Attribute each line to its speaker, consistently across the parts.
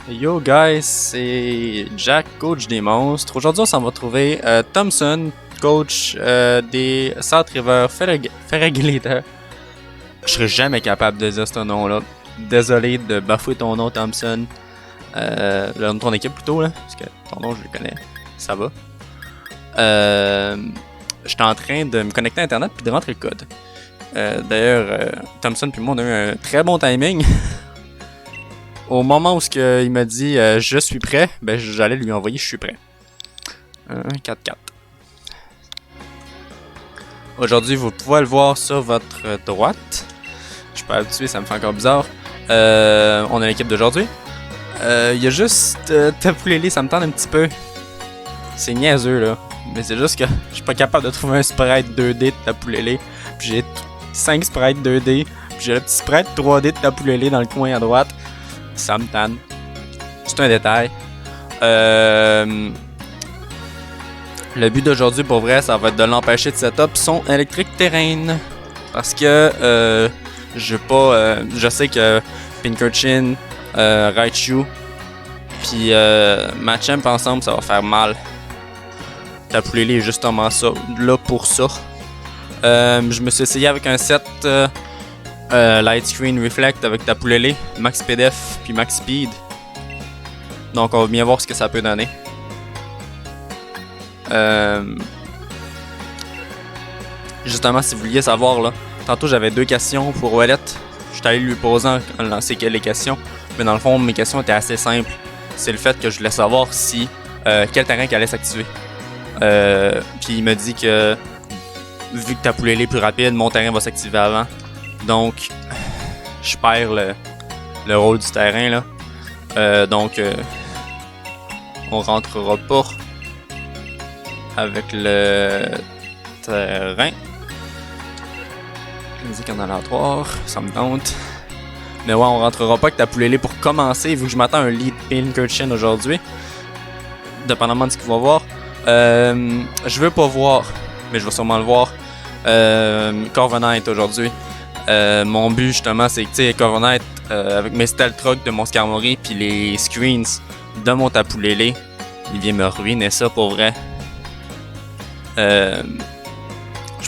Speaker 1: Yo guys, c'est Jack, coach des monstres. Aujourd'hui, on s'en va trouver Thompson, coach des South River Ferregulator. Je serais jamais capable de dire ce nom-là. Désolé de bafouer ton nom, Thompson. Le nom de ton équipe plutôt, là, parce que ton nom, je le connais. Ça va. J'étais en train de me connecter à Internet puis de rentrer le code. D'ailleurs, Thompson puis moi, on a eu un très bon timing. Au moment où il m'a dit je suis prêt, ben j'allais lui envoyer je suis prêt. 4-4. Aujourd'hui, vous pouvez le voir sur votre droite. Je suis pas habitué, ça me fait encore bizarre. On a l'équipe d'aujourd'hui. Il y a juste Tapu Lele, ça me tente un petit peu. C'est niaiseux là. Mais c'est juste que je suis pas capable de trouver un sprite 2D de Tapu Lele. Puis j'ai 5 sprites 2D. Puis j'ai le petit sprite 3D de Tapu Lele dans le coin à droite. Ça me tanne. C'est un détail. Le but d'aujourd'hui, pour vrai, ça va être de l'empêcher de setup son électrique terrain. Parce que je sais que Pinkerchin, Raichu, puis Machamp ensemble, ça va faire mal. Tapu Lele est justement ça, là pour ça. Je me suis essayé avec un set Light Screen Reflect avec Tapu Lele, Max PDF puis Max Speed. Donc on va bien voir ce que ça peut donner. Justement, si vous vouliez savoir là, tantôt j'avais 2 questions pour Wallet. J'étais allé lui poser en lancer les questions, mais dans le fond mes questions étaient assez simples. C'est le fait que je voulais savoir si quel terrain qui allait s'activer. Puis il me dit que vu que Tapu Lele est plus rapide, mon terrain va s'activer avant. Donc, je perds le rôle du terrain là. Donc, on rentrera pas avec le terrain. Musique en aléatoire, ça me tente. Mais ouais, on rentrera pas avec Tapu Lele pour commencer, vu que je m'attends à un lead Pinkerchin aujourd'hui. Dépendamment de ce qu'il va voir. Je veux pas voir, mais je vais sûrement le voir. Corviknight aujourd'hui. Mon but justement c'est que tu sais Corviknight avec mes Stealth Truck de mon Skarmory puis les screens de mon Tapu Lele, il vient me ruiner ça pour vrai. Je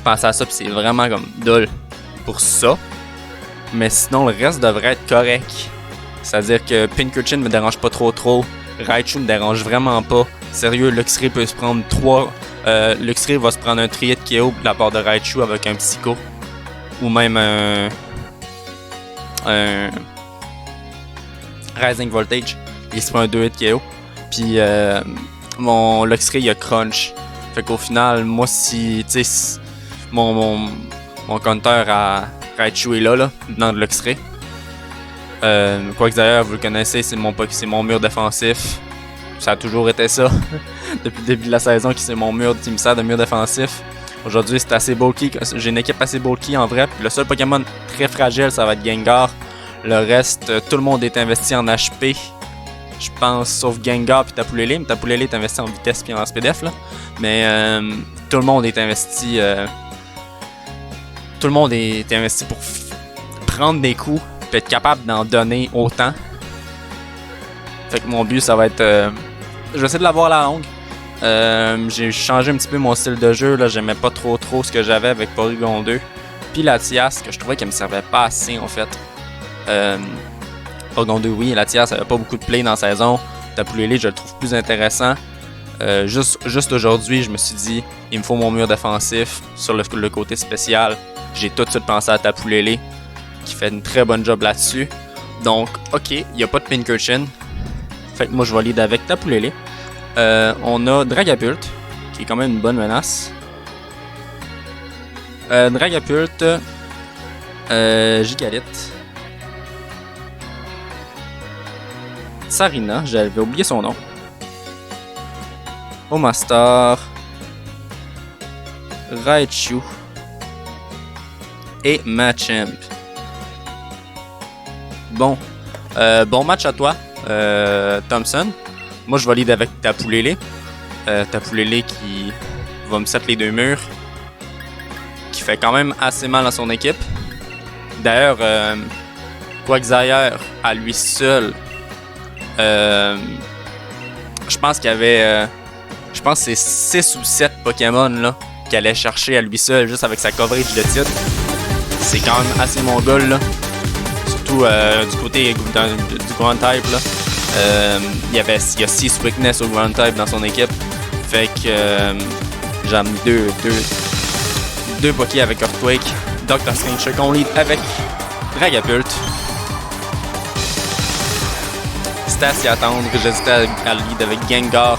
Speaker 1: pensais à ça puis c'est vraiment comme dull pour ça. Mais sinon le reste devrait être correct. C'est-à-dire que Pinkerchin me dérange pas trop. Raichu me dérange vraiment pas. Sérieux, Luxray peut se prendre 3. Luxray va se prendre un Triad KO de la part de Raichu avec un Psycho. Ou même un Rising Voltage. Il se prend un 2 hit KO. Puis mon Luxray il a Crunch. Fait qu'au final, moi si tu sais mon counter à Raichu est là dans le Luxray. Quoi que d'ailleurs, vous le connaissez, c'est mon mur défensif. Ça a toujours été ça. Depuis le début de la saison, c'est mon mur qui me sert de mur défensif. Aujourd'hui, c'est assez bulky. J'ai une équipe assez bulky en vrai. Puis le seul Pokémon très fragile, ça va être Gengar. Le reste, tout le monde est investi en HP. Je pense, sauf Gengar puis Tapu Lele. Mais Tapu Lele est investi en vitesse puis en SPDF là. Mais tout le monde est investi. Tout le monde est investi pour prendre des coups puis être capable d'en donner autant. Fait que mon but, ça va être. Je vais essayer de l'avoir à la longue. J'ai changé un petit peu mon style de jeu. Là, j'aimais pas trop ce que j'avais avec Porygon 2. Puis Latias, que je trouvais qu'elle me servait pas assez en fait. Porygon 2, oui, Latias avait pas beaucoup de play dans la saison. Tapu Lele, je le trouve plus intéressant. Juste aujourd'hui, je me suis dit, il me faut mon mur défensif sur le côté spécial. J'ai tout de suite pensé à Tapu Lele, qui fait une très bonne job là-dessus. Donc, ok, il n'y a pas de Pinkerchin. Fait que moi, je vais lead avec Tapu Lele. On a Dragapult, qui est quand même une bonne menace. Dragapult, Gigalith, Sarina, j'avais oublié son nom. Omastar, Raichu et Machamp. Bon, bon match à toi, Thompson. Moi, je vais lead avec Tapu Lele. Tapu Lele qui va me set les 2 murs. Qui fait quand même assez mal à son équipe. D'ailleurs, Quagsire, à lui seul, Je pense qu'il y avait... je pense que c'est 6 ou 7 Pokémon là qu'il allait chercher à lui seul juste avec sa coverage de titre. C'est quand même assez mongol là. Surtout du côté du Ground Type là. Il y a 6 Weakness au Ground Type dans son équipe. Fait que j'ai amené deux Poké avec Earthquake. Dr. Strange qu'on lead avec Dragapult. C'était à s'y attendre. J'hésitais à le lead avec Gengar.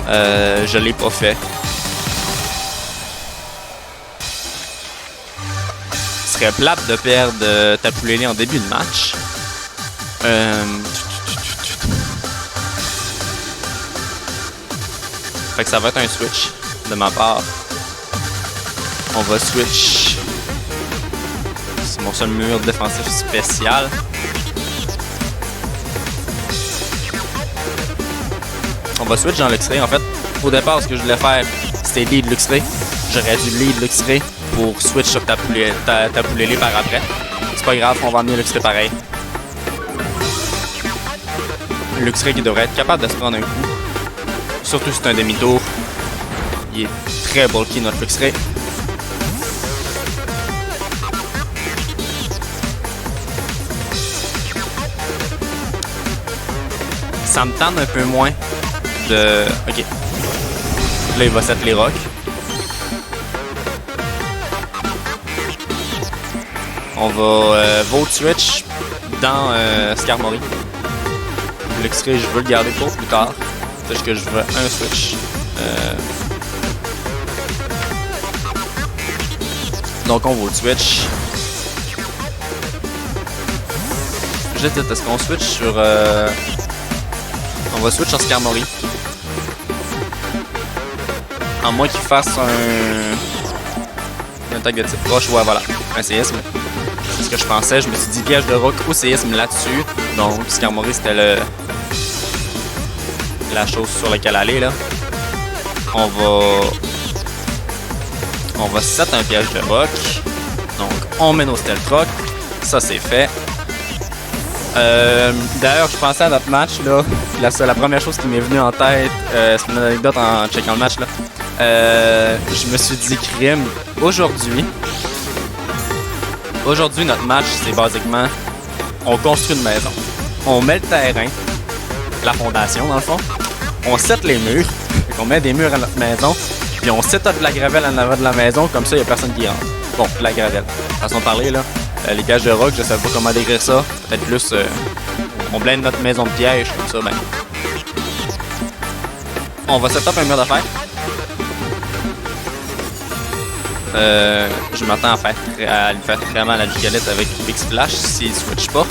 Speaker 1: Je l'ai pas fait. Ce serait plate de perdre Tapu Lele en début de match. Fait que ça va être un switch de ma part. On va switch. C'est mon seul mur défensif spécial. On va switch dans Luxray. En fait, au départ, ce que je voulais faire, c'était lead Luxray. J'aurais dû lead Luxray pour switch sur Tapu Lele par après. C'est pas grave, on va emmener Luxray pareil. Luxray qui devrait être capable de se prendre un coup. Surtout si c'est un demi-tour. Il est très bulky notre Luxray. Ça me tente un peu moins de... Ok. Là, il va set les rocks. On va Volt Switch dans Skarmory. Luxray, je veux le garder pour plus tard. C'est juste que je veux un switch. Donc on va switch. Juste est-ce qu'on switch sur... On va switch sur Skarmory. En moins qu'il fasse une attaque de type proche. Ouais, voilà. Un séisme. C'est ce que je pensais. Je me suis dit piège de rock ou séisme là-dessus. Donc Skarmory, c'était la chose sur laquelle aller là. On va set un piège de rock. Donc on met nos stealth rock. Ça c'est fait. D'ailleurs je pensais à notre match là. La première chose qui m'est venue en tête, c'est une anecdote en checkant le match là. Je me suis dit crime. Aujourd'hui notre match c'est basiquement on construit une maison. On met le terrain, la fondation dans le fond. On set les murs, on met des murs à notre maison, puis on set up de la gravelle en avant de la maison, comme ça il n'y a personne qui rentre. Bon, de la gravelle. Façon de parler là, les cages de rock, je sais pas comment décrire ça. Peut-être plus, on blinde notre maison de piège, comme ça, ben. On va set up un mur d'affaires. Je m'attends à lui faire très mal à la Gigalette avec Big Splash s'il switch pas.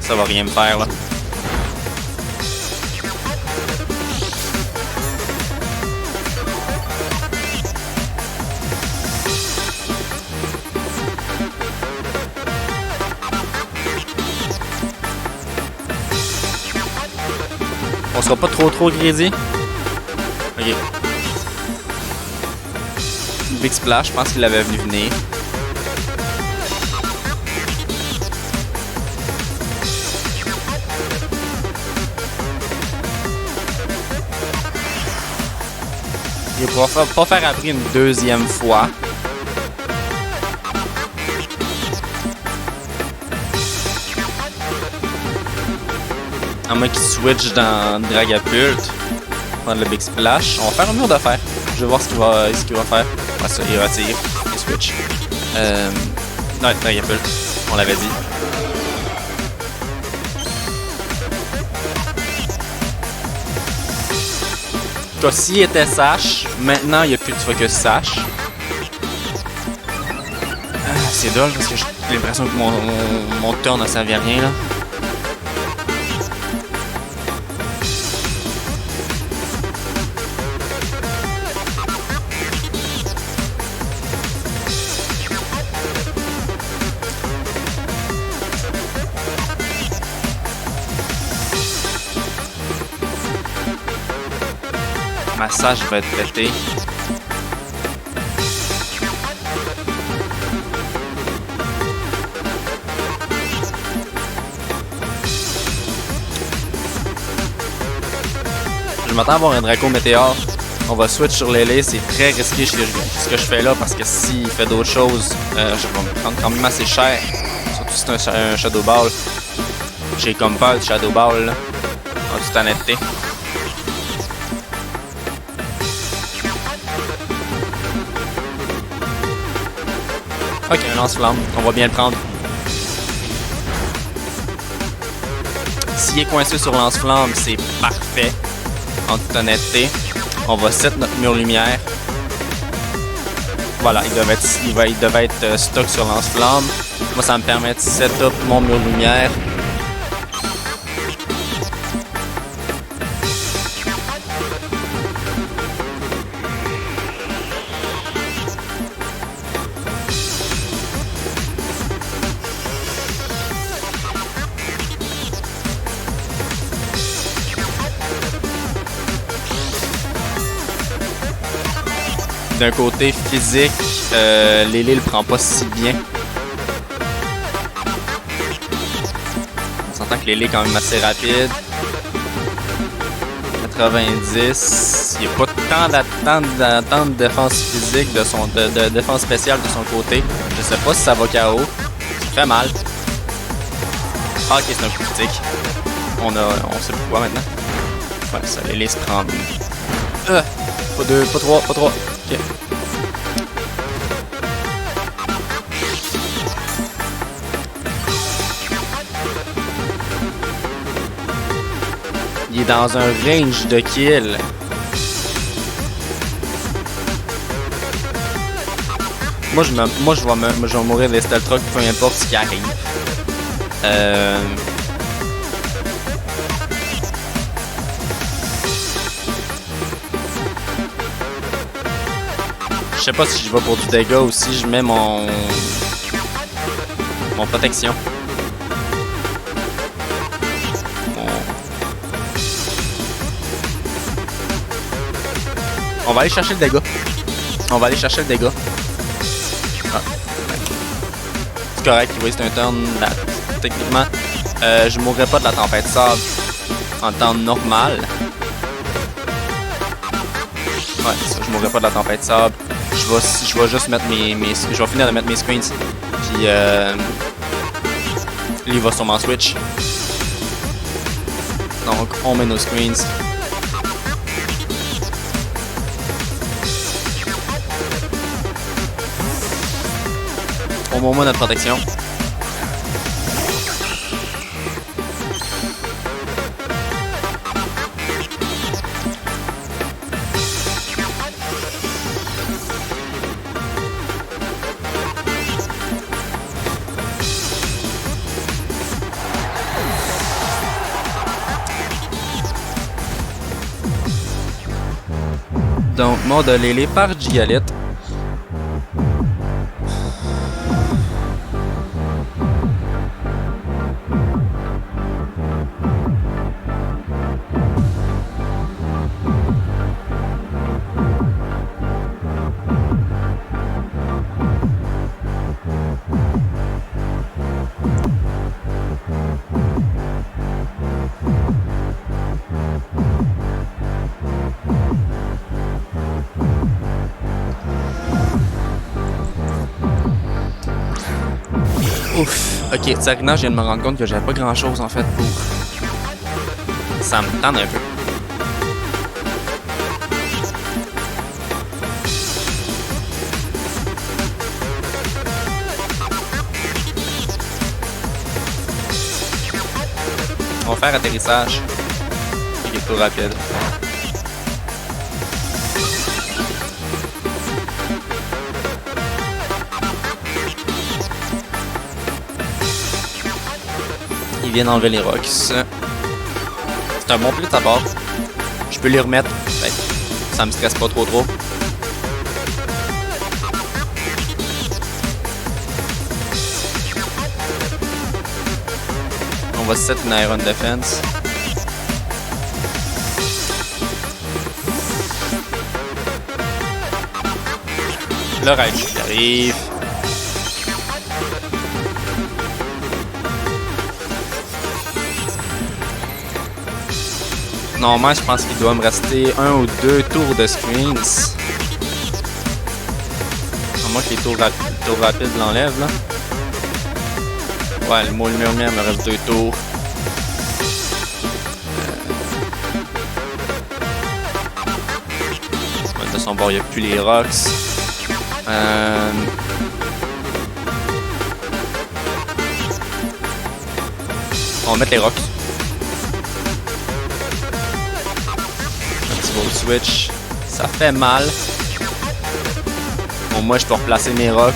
Speaker 1: Ça va rien me faire là. On sera pas trop greedy. Ok. Big Splash, je pense qu'il l'avait vu venir. Il pourra pas faire après une deuxième fois. À moins qu'il switch dans Dragapult. Prendre le Big Splash. On va faire un mur d'affaires. Je vais voir ce qu'il va faire. Ouais, ça, il va essayer. Il switch. Non, Dragapult. On l'avait dit. S'il était Sash, maintenant il n'y a plus de focus Sash. C'est dommage parce que j'ai l'impression que mon turn n'a servi à rien là. Ma Sash va être pété. m'attends à avoir un Draco Météore. On va switch sur Lele, c'est très risqué ce que je fais là parce que s'il fait d'autres choses, je vais me prendre quand même assez cher. Surtout si c'est un Shadow Ball. J'ai comme peur du Shadow Ball là, en toute honnêteté. Ok, un lance-flamme, on va bien le prendre. S'il est coincé sur lance-flamme, c'est parfait. En toute honnêteté, on va set notre mur lumière. Voilà, il devait être stock sur lance-flamme. Moi, ça me permet de set up mon mur lumière. D'un côté physique, Lele le prend pas si bien. On s'entend que Lele est quand même assez rapide. 90. Il n'y a pas tant de défense physique de défense spéciale de son côté. Je sais pas si ça va KO. Ça fait mal. Ah, ok, c'est un coup critique. On sait pourquoi maintenant. Ouais, ça, Lele se prend. Pas deux, pas trois, pas trois. Ok. Il est dans un range de kill. Moi, je vais mourir des stealth trucks, peu importe ce qui arrive. Je sais pas si je vais pour du dégât ou si je mets mon protection. On va aller chercher le dégât. On va aller chercher le dégât. Ah. C'est correct, il waste un turn. Là, techniquement, je mourrais pas de la tempête sable en temps normal. Ouais, ça, je mourrais pas de la tempête sable. Je vais juste mettre je vais finir de mettre mes screens. Puis lui va sûrement switch. Donc on met nos screens. On met au moins notre protection. Donc, mode Lele par Gigalette. Ouf, ok, Tsarina, je viens de me rendre compte que j'avais pas grand chose en fait pour. Ça me tente un peu. On va faire atterrissage. Il est plus rapide. Il vient d'enlever les rocks. C'est un bon play de sa part. Je peux les remettre. Ouais, ça me stresse pas trop. On va set une Iron Defense. Le rage qui arrive. Normalement, je pense qu'il doit me rester 1 ou 2 tours de screens. À moins que les tours rapides l'enlèvent, là. Ouais, le mur me reste 2 tours. De son bord, il n'y a plus les rocks. On va mettre les rocks. Un petit beau switch. Ça fait mal. Bon, moi, je peux replacer mes rocks.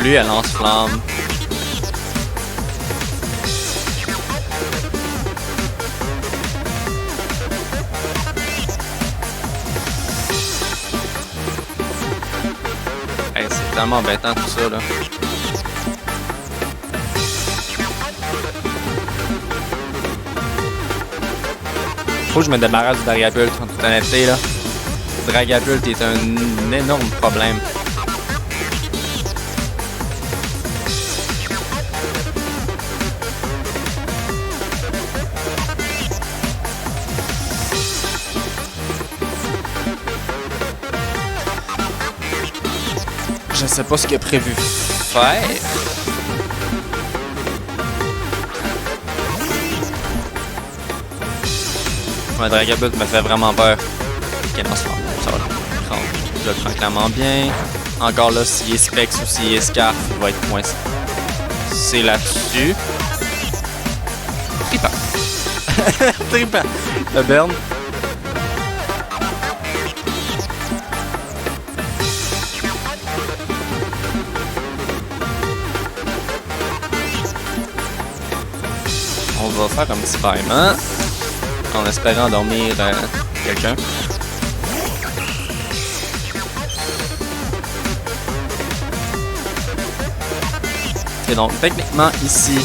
Speaker 1: Lui, elle lance flamme. Hey, c'est tellement embêtant tout ça, là. Faut que je me débarrasse du Dragapult, en toute honnêteté, là. Dragapult est un énorme problème. Je sais pas ce qu'il a prévu faire. Ouais, Dragapult me fait vraiment peur. Ok, non, ça va. Je le prends clairement bien. Encore là, s'il est Specs ou s'il est Scarf, il va être coincé. C'est là-dessus. Trippant. Trippant. Le burn. On va faire un petit paiement en espérant endormir quelqu'un. Et donc, techniquement, ici,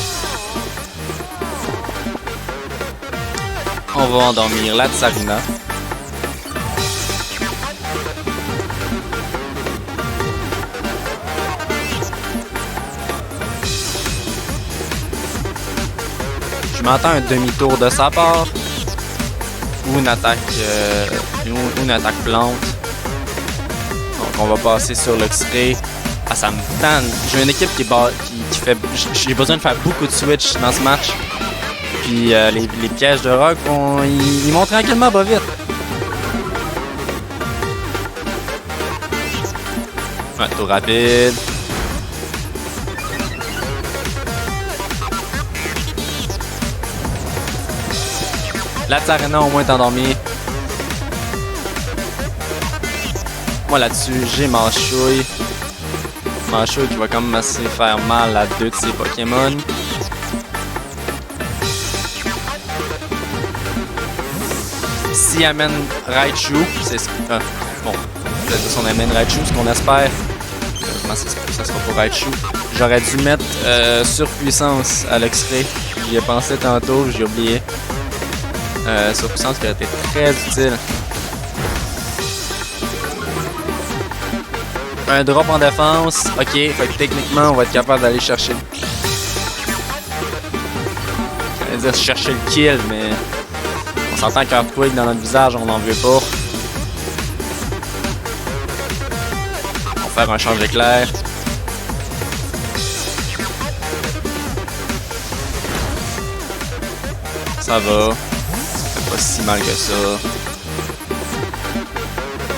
Speaker 1: on va endormir la Tsarina. Je m'attends un demi-tour de sa part ou une attaque plante. Donc on va passer sur l'X-Ray. Ah, ça me tanne. J'ai une équipe qui fait. J'ai besoin de faire beaucoup de switch dans ce match. Puis les pièges de rock, ils vont tranquillement pas vite. Un tour rapide. La Tsarina au moins est endormie. Moi là-dessus, j'ai Manchouille. Manchouille qui va quand même assez faire mal à 2 de ses Pokémon. S'il amène Raichu, c'est bon, peut-être que si on amène Raichu, ce qu'on espère. Ça sera pour Raichu. J'aurais dû mettre surpuissance à l'X-Ray. J'y ai pensé tantôt, j'ai oublié. Surpuissance qui aurait été très utile. Un drop en défense. Ok, fait que techniquement, on va être capable d'aller chercher le... J'allais dire chercher le kill, mais... On s'entend qu'Earthquake dans notre visage, on n'en veut pas. On va faire un change d'éclair. Ça va. Pas si mal que ça.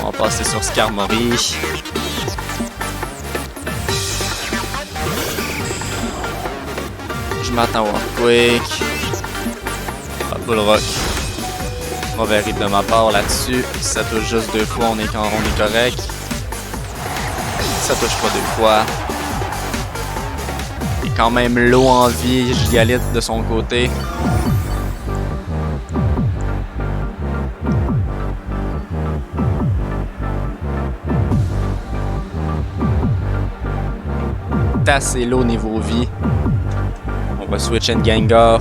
Speaker 1: On va passer sur Skarmory. Je m'attends à Earthquake. Pas Bullrock. Mauvais rythme de ma part là-dessus. Si ça touche juste 2 fois, on est correct. Si ça touche pas 2 fois. Il est quand même low en vie, Gigalith de son côté. Assez low niveau vie. On On va switch in Gengar.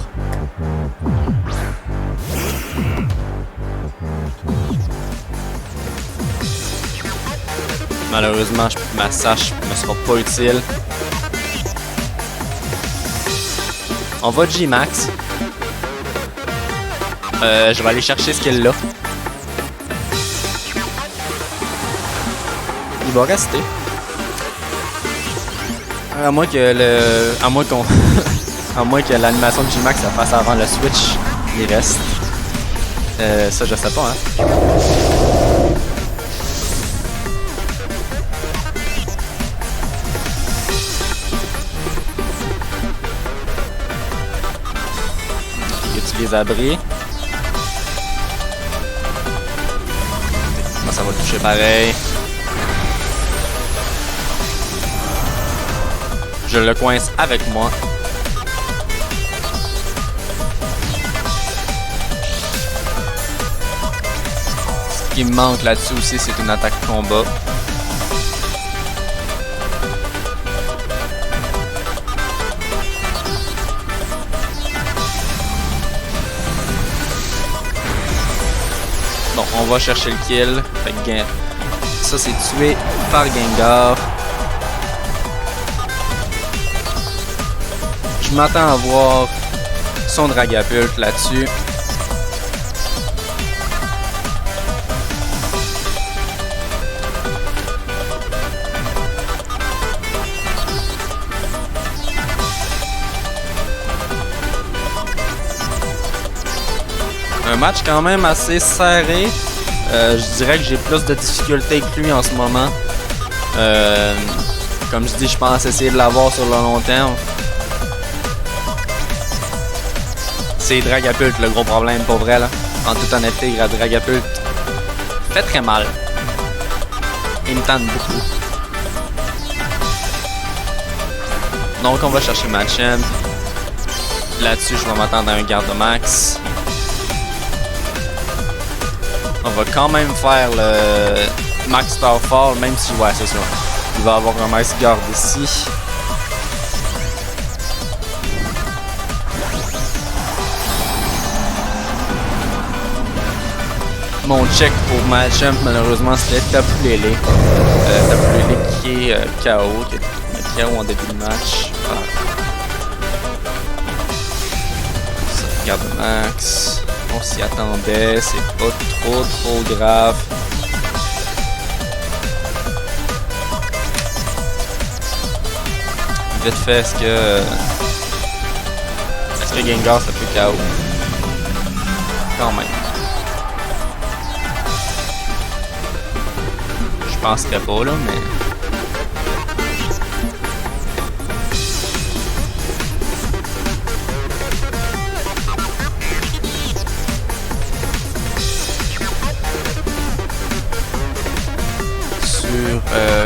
Speaker 1: Malheureusement, ma sache ne me sera pas utile. On va G-Max. Je vais aller chercher ce qu'il a. Il va rester. À moins que à moins qu'on. À moins que l'animation de G-Max ça fasse avant le switch, il reste. Ça, je sais pas, hein. Il utilise abri. Ça va toucher pareil. Je le coince avec moi. Ce qui me manque là-dessus aussi, c'est une attaque combat. Bon, on va chercher le kill. Fait que ça, c'est tué par Gengar. Je m'attends à voir son Dragapult là-dessus. Un match quand même assez serré. Je dirais que j'ai plus de difficultés que lui en ce moment. Comme je dis, je pense essayer de l'avoir sur le long terme. C'est Dragapult le gros problème pour vrai là. En toute honnêteté, Dragapult fait très mal. Il me tente beaucoup. Donc on va chercher Machamp. Là-dessus, je vais m'attendre à un garde max. On va quand même faire le Max Starfall, même si, ouais, c'est ça. Il va avoir un Max Guard ici. Mon check pour Machamp, malheureusement, c'était Tapu Lele. Tapu Lele qui est KO, qui est KO en début de match. Voilà. Garde max. On s'y attendait, c'est pas trop grave. Vite fait, est-ce que Gengar ça peut KO? Quand même. Je penserais pas là, mais.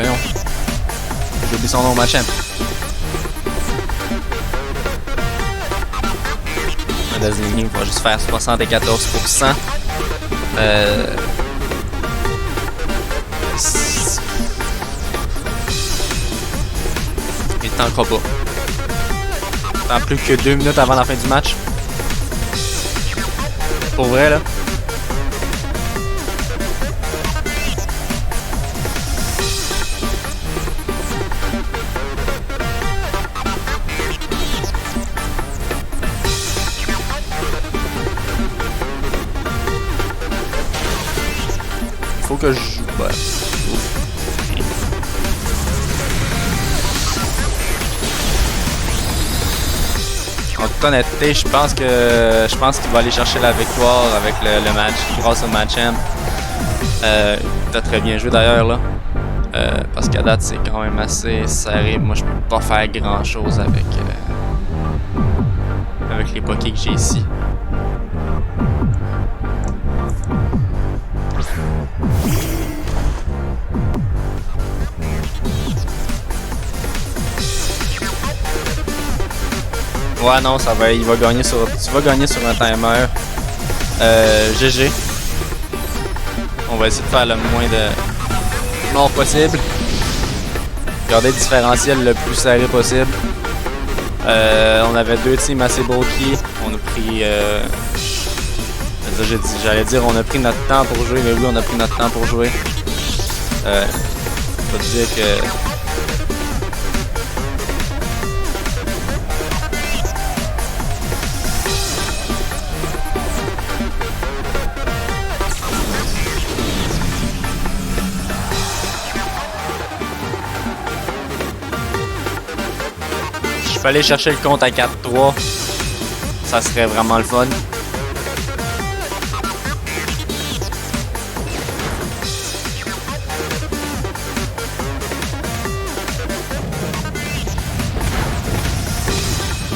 Speaker 1: Non. J'ai oublié son nom, Machamp. Le Zinging va juste faire 74%. Il tankera pas. Tant plus que 2 minutes avant la fin du match. Pour vrai, là. Faut que je joue. Ouais. En toute honnêteté, je pense qu'il va aller chercher la victoire avec le match grâce au Machamp. T'as très bien joué d'ailleurs là. Parce qu'à date c'est quand même assez serré. Moi je peux pas faire grand chose avec les pokés que j'ai ici. Ouais, non, il va gagner tu vas gagner sur un timer. GG. On va essayer de faire le moins de morts possible. Garder le différentiel le plus serré possible. On avait deux teams assez bulky. On a pris... j'allais dire on a pris notre temps pour jouer, mais oui, on a pris notre temps pour jouer. Faut te dire que... Je peux aller chercher le compte à 4-3. Ça serait vraiment le fun.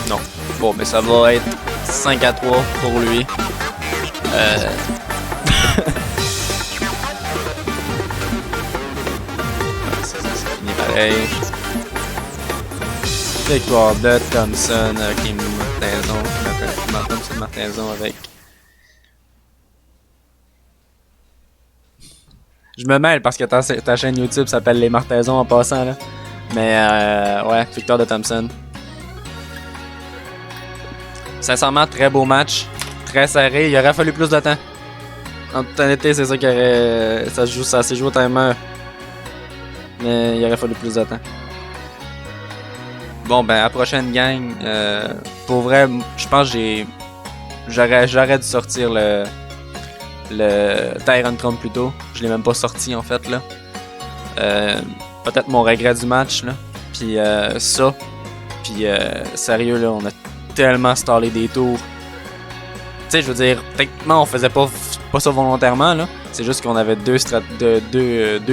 Speaker 1: Non. Bon, mais ça va être 5-3 pour lui. C'est fini pareil. Victoire de Thompson qui est Martinson avec. Je me mêle parce que ta chaîne YouTube s'appelle Les Martaisons en passant là. Mais ouais, victoire de Thompson. Sincèrement, très beau match. Très serré. Il aurait fallu plus de temps. En toute honnêteté, c'est ça qui aurait. Ça s'est joué au timer. Mais il aurait fallu plus de temps. Bon, ben, à la prochaine gang, pour vrai, je pense que j'aurais dû sortir le Tyrant Trump plus tôt. Je l'ai même pas sorti, en fait, là. Peut-être mon regret du match, là. Puis ça. Puis sérieux, là, on a tellement stallé des tours. Tu sais, je veux dire, techniquement, on faisait pas ça volontairement, là. C'est juste qu'on avait deux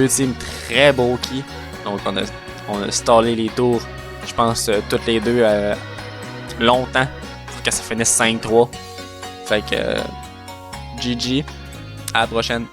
Speaker 1: teams très bulky. Donc, on a stallé les tours. Je pense toutes les deux longtemps pour que ça finisse 5-3. Fait que GG. À la prochaine.